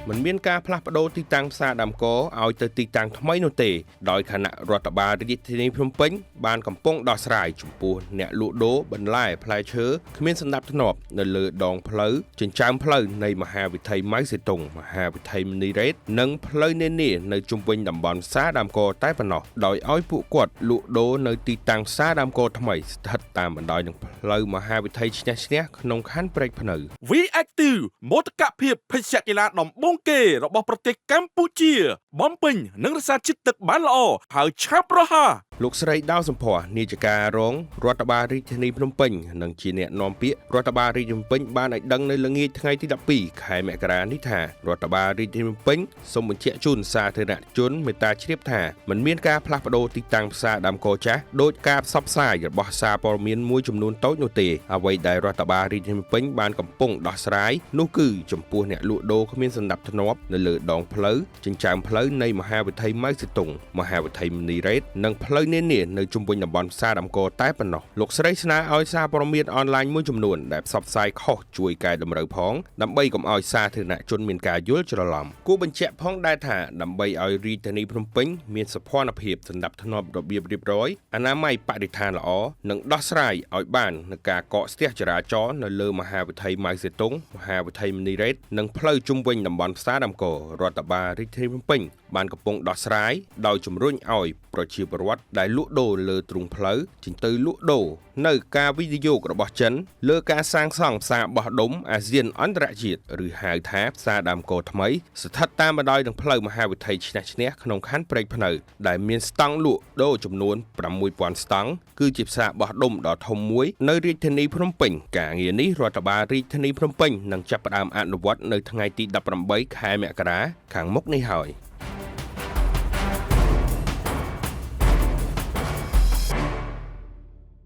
មិនមានការផ្លាស់ប្ដូរទីតាំងផ្សារដើមកឲ្យទៅទីតាំងថ្មីនោះទេដោយគណៈរដ្ឋបាលរាជធានីភ្នំពេញបានកំពុងដោះស្រាយចំពោះអ្នកលក់ដូរបន្លែផ្លែឈើគ្មានសណ្ដាប់ធ្នាប់នៅលើដងផ្លូវចិញ្ចើមផ្លូវនៃមហាវិថីម៉ៅសេតុងមហាវិថីមនីរ៉េតនិងផ្លូវនានានៅជុំវិញតំបន់ផ្សារដើមកតែប៉ុណ្ណោះដោយឲ្យពួកគាត់លក់ដូរនៅទីតាំងផ្សារដើមកថ្មីស្ថិតតាមបណ្ដោយនឹងផ្លូវមហាវិថីឈ្នះក្នុងខណ្ឌព្រែកភ្នៅ V-Active មោទកភាពភេសជ្ជៈកីឡាដំបូងគេរបស់ប្រទេសកម្ពុជាបំពេញនិងរក្សាជាតិទឹកបានល្អហើយឆាប់រហ័សលោកស្រីដាវសំភ័រនាយិការងរដ្ឋបាលរាជធានីភ្នំពេញនិងជាអ្នកនាំពាក្យរដ្ឋបាលរាជធានីភ្នំពេញបានឲ្យដឹងនៅល្ងាចថ្ងៃទី12ខែមករានេះថារដ្ឋបាលរាជធានីភ្នំពេញសូមបញ្ជាក់ជូនសាធារណជនមេត្តាជ្រាបថាមិនមានការផ្លាស់ប្ដូរទីតាំងផ្សារដើមកចាស់ដោយការផ្សព្វផ្សាយរបស់សារព័ត៌មានមួយចំនួនតូចនោះទេអ្វីដែលរដ្ឋបាលរាជធានីភ្នំពេញបានកំពុងដោះស្រាយនោះគឺចំពោះអ្នកលក់ដូរគ្មានសណ្ដាប់ធ្នាប់នៅលើដងផ្លូវចិញ្ចើមផ្លូវនៃមហាវិថីម៉ៅសេតុងមហាវិថីមនីរ៉េតនិងផ្លូវនានានៅជុំវិញតំបន់ផ្សារដើមកតែប៉ុណ្ណោះលោកស្រីស្នើឲ្យសារព័ត៌មានអនឡាញមួយចំនួនដែលផ្សព្វផ្សាយខុសជួយកែតម្រូវផងដើម្បីកុំឲ្យសាធារណជនមានការយល់ច្រឡំគួរបញ្ជាក់ផងដែរថាដើម្បីឲ្យរាជធានីភ្នំពេញមានសោភ័ណភាពសណ្ដាប់ធ្នាប់របៀបរៀបរយអនាម័យបរិស្ថានល្អនិងដោះស្រាយឲ្យបាននឹងការកកស្ទះចរាចរណ៍នៅលើមហាវិថីម៉ៅសេតុងមហាវិថីមនីរ៉េតនិងផ្លូវជុំវិញតំបន់ផ្សារដើមករដ្ឋបាលរាជធានីភ្នំពេញបានកំពុងដោះស្រាយដោយជំរុញឲ្យប្រជាពលរដ្ឋដែលលក់ដូរលើទ្រូងផ្លូវចេញទៅលក់ដូរនៅការវិនិយោគរបស់ចិនលើការសាងសង់ផ្សារបោះដុំអាស៊ានអន្តរជាតិឬហៅថាផ្សារដើមកថ្មីស្ថិតតាមបណ្ដោយនឹងផ្លូវមហាវិថីឈ្នះក្នុងខណ្ឌព្រែកភ្នៅដែលមានស្តង់លក់ដូរចំនួន 6000 ស្តង់គឺជាផ្សារបោះដុំដ៏ធំមួយនៅរាជធានីភ្នំពេញការងារនេះរដ្ឋបាលរាជធានីភ្នំពេញនឹងចាប់ផ្ដើមអនុវត្តនៅថ្ងៃទី18ខែមករាខាងមុខនេះហើយ